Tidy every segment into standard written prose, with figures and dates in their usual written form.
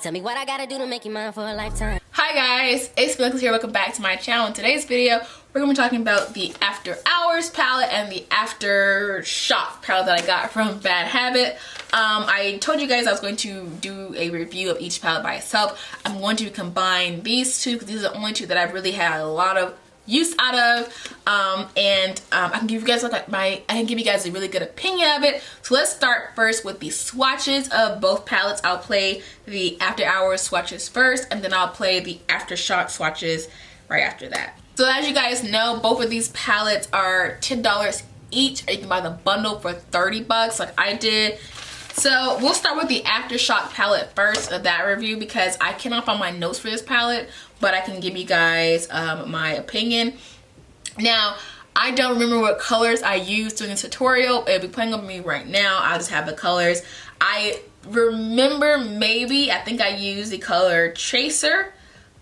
Tell me what I gotta do to make you mine for a lifetime. Hi guys, it's Alexis here. Welcome back to my channel. In today's video, we're gonna be talking about the After Hours palette and the Aftershock palette that I got from Bad Habit. I told you guys I was going to do a review of each palette by itself. I'm going to combine these two because these are the only two that I've really had a lot of use out of, I can give you guys a really good opinion of it. So let's start first with the swatches of both palettes. I'll play the After Hours swatches first, and then I'll play the Aftershock swatches right after that. So as you guys know, both of these palettes are $10 each, or you can buy the bundle for 30 bucks like I did. So we'll start with the Aftershock palette first of that review because I cannot find my notes for this palette, but I can give you guys my opinion. Now, I don't remember what colors I used during the tutorial. It'll be playing with me right now. I'll just have the colors. I remember I think I used the color Tracer.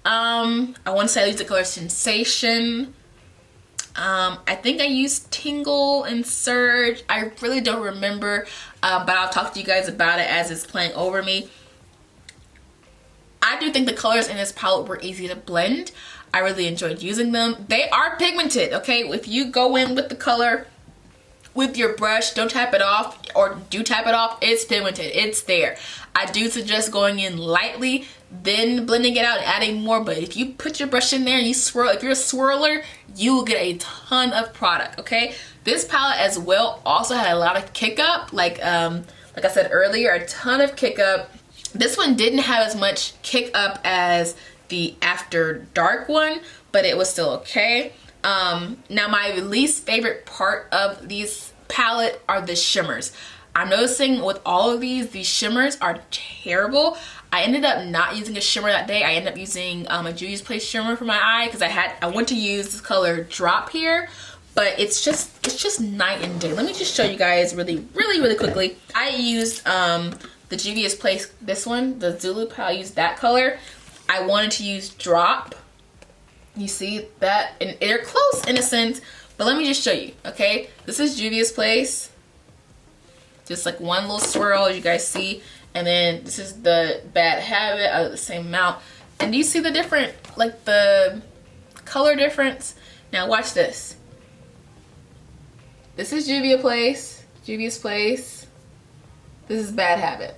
I want to say I used the color Sensation. I think I used Tingle and Surge. I really don't remember, but I'll talk to you guys about it as it's playing over me. I do think the colors in this palette were easy to blend. I really enjoyed using them. They are pigmented, okay? If you go in with the color with your brush, don't tap it off, or do tap it off, it's pigmented, it's there. I do suggest going in lightly, then blending it out and adding more, but if you put your brush in there and you swirl, if you're a swirler, you will get a ton of product, okay? This palette as well also had a lot of kick up, like I said earlier, a ton of kick up. This one didn't have as much kick up as the After Dark one, but it was still okay. Now my least favorite part of these palette are the shimmers. I'm noticing with all of these shimmers are terrible. I ended up not using a shimmer that day. I ended up using a Juvia's Place shimmer for my eye because I want to use this color Drop here, but it's just night and day. Let me just show you guys really quickly. I used the Juvia's Place, this one, the Zulu palette. I used that color. I wanted to use Drop. You see that? And they're close in a sense, but let me just show you, okay? This is Juvia's Place. Just like one little swirl, as you guys see. And then this is the Bad Habit out of the same amount. And do you see the different, like the color difference? Now watch this. This is Juvia's Place. This is Bad Habit.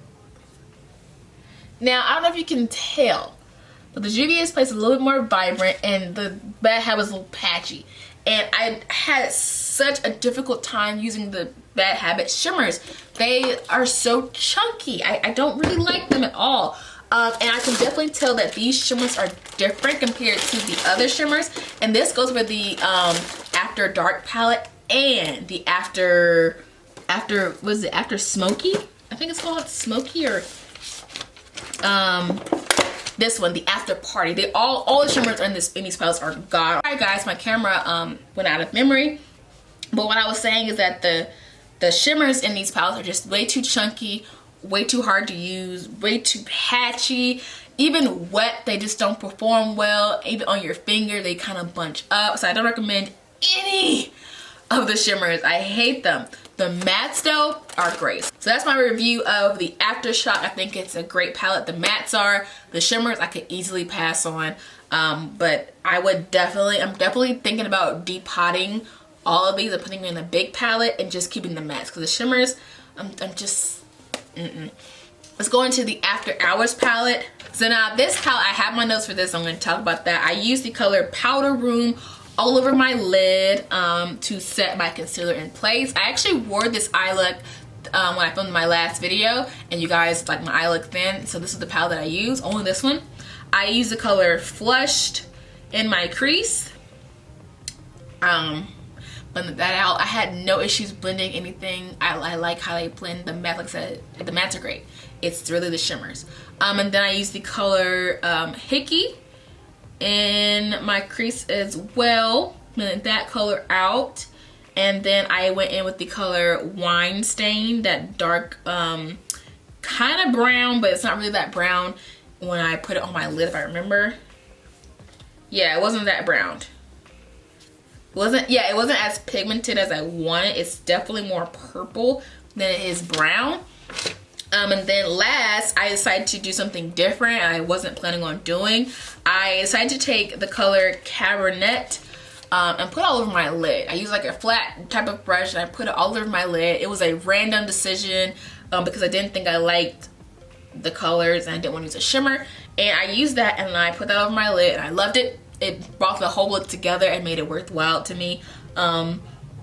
Now, I don't know if you can tell, but the Juvia's Place is a little bit more vibrant and the Bad Habit is a little patchy. And I had such a difficult time using the Bad Habit shimmers. They are so chunky. I don't really like them at all. And I can definitely tell that these shimmers are different compared to the other shimmers. And this goes with the After Dark palette and the After Smoky? I think it's called Smoky, or this one, the After Party. They all the shimmers in these palettes are god. Alright guys, my camera went out of memory. But what I was saying is that the shimmers in these palettes are just way too chunky, way too hard to use, way too patchy. Even wet, they just don't perform well. Even on your finger, they kind of bunch up. So I don't recommend any of the shimmers. I hate them. The mattes though are great. So that's my review of the Aftershock. I think it's a great palette. The mattes are. The shimmers I could easily pass on. But I'm definitely thinking about depotting all of these and putting them in a big palette and just keeping the mattes. Because the shimmers, I'm just, Let's go into the After Hours palette. So now this palette, I have my notes for this. I'm going to talk about that. I use the color Powder Room all over my lid to set my concealer in place. I actually wore this eye look when I filmed my last video, and you guys like my eye look then, so this is the palette that I use, only this one. I use the color Flushed in my crease. Blended that out. I had no issues blending anything. I like how they blend the matte. Like I said, the mattes are great. It's really the shimmers. And then I use the color Hickey in my crease as well. Blended that color out. And then I went in with the color Wine Stain, that dark kind of brown, but it's not really that brown when I put it on my lid, if I remember. Yeah, it wasn't that brown. It wasn't as pigmented as I wanted. It's definitely more purple than it is brown. And then last, I decided to do something different I wasn't planning on doing. I decided to take the color Cabernet and put it all over my lid. I used like a flat type of brush and I put it all over my lid. It was a random decision because I didn't think I liked the colors and I didn't want to use a shimmer. And I used that and I put that over my lid and I loved it. It brought the whole look together and made it worthwhile to me.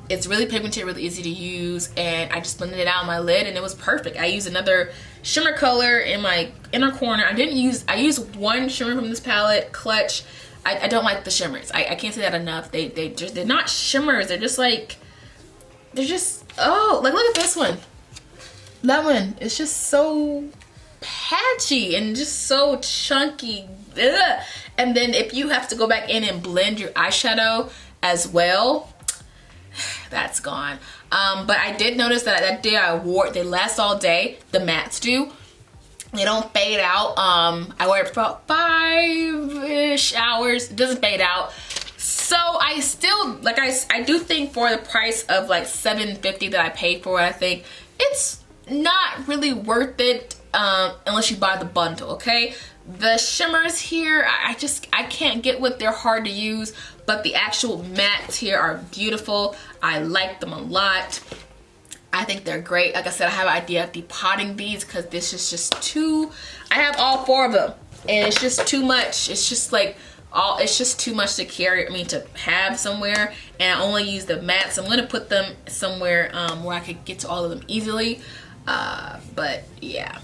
It's really pigmented, really easy to use, and I just blended it out on my lid and it was perfect. I used another shimmer color in my inner corner. I used one shimmer from this palette, Clutch. I don't like the shimmers. I can't say that enough. They're not shimmers. They're just like, oh, like look at this one. That one is just so patchy and just so chunky. Ugh. And then if you have to go back in and blend your eyeshadow as well, that's gone. But I did notice that that day I wore it, they last all day. The mattes do. They don't fade out. I wear it for about 5-ish hours. It doesn't fade out. So I still, like I do think for the price of like $7.50 that I paid for it, I think it's not really worth it unless you buy the bundle, okay? The shimmers here, I can't get with. They're hard to use, but the actual mattes here are beautiful. I like them a lot. I think they're great. Like I said, I have an idea of depotting these because this is just too, I have all 4 of them and it's just too much. It's just like, it's just too much to carry, to have somewhere, and I only use the mattes. I'm gonna put them somewhere where I could get to all of them easily, but yeah.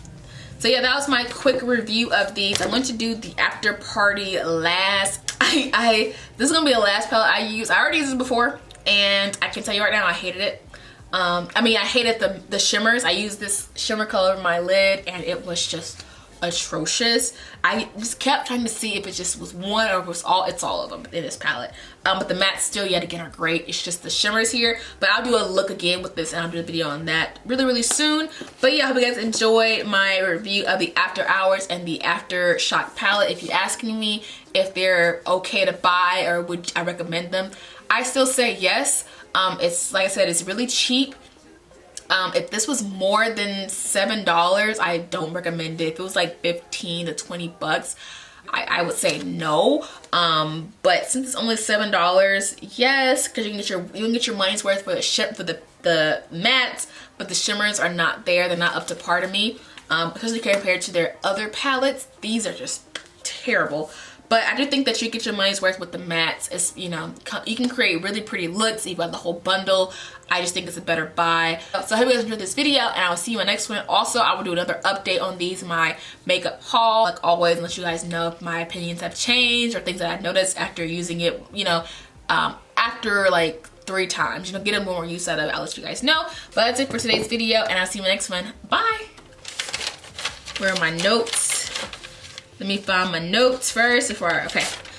So yeah, that was my quick review of these. I'm going to do the after party last. This is gonna be the last palette I use. I already used this before, and I can tell you right now, I hated it. I hated the shimmers. I used this shimmer color over my lid, and it was just atrocious. I just kept trying to see if it just was one or it's all of them in this palette. But the mattes still yet again are great. It's just the shimmers here. But I'll do a look again with this and I'll do a video on that really soon. But yeah, I hope you guys enjoyed my review of the After Hours and the Aftershock palette. If you're asking me if they're okay to buy or would I recommend them, I still say yes. It's like I said, it's really cheap. If this was more than $7, I don't recommend it. If it was like 15 to 20 bucks, I would say no. But since it's only $7, yes, because you can get your money's worth for the mattes, but the shimmers are not there. They're not up to par to me. Especially compared to their other palettes, these are just terrible. But I do think that you get your money's worth with the mattes. It's, you can create really pretty looks. You've got the whole bundle. I just think it's a better buy. So I hope you guys enjoyed this video, and I'll see you in my next one. Also, I will do another update on my makeup haul, like always, and let you guys know if my opinions have changed or things that I've noticed after using it, after like 3 times. Get a more use out of it. I'll let you guys know. But that's it for today's video, and I'll see you in my next one. Bye! Where are my notes? Let me find my notes first before okay.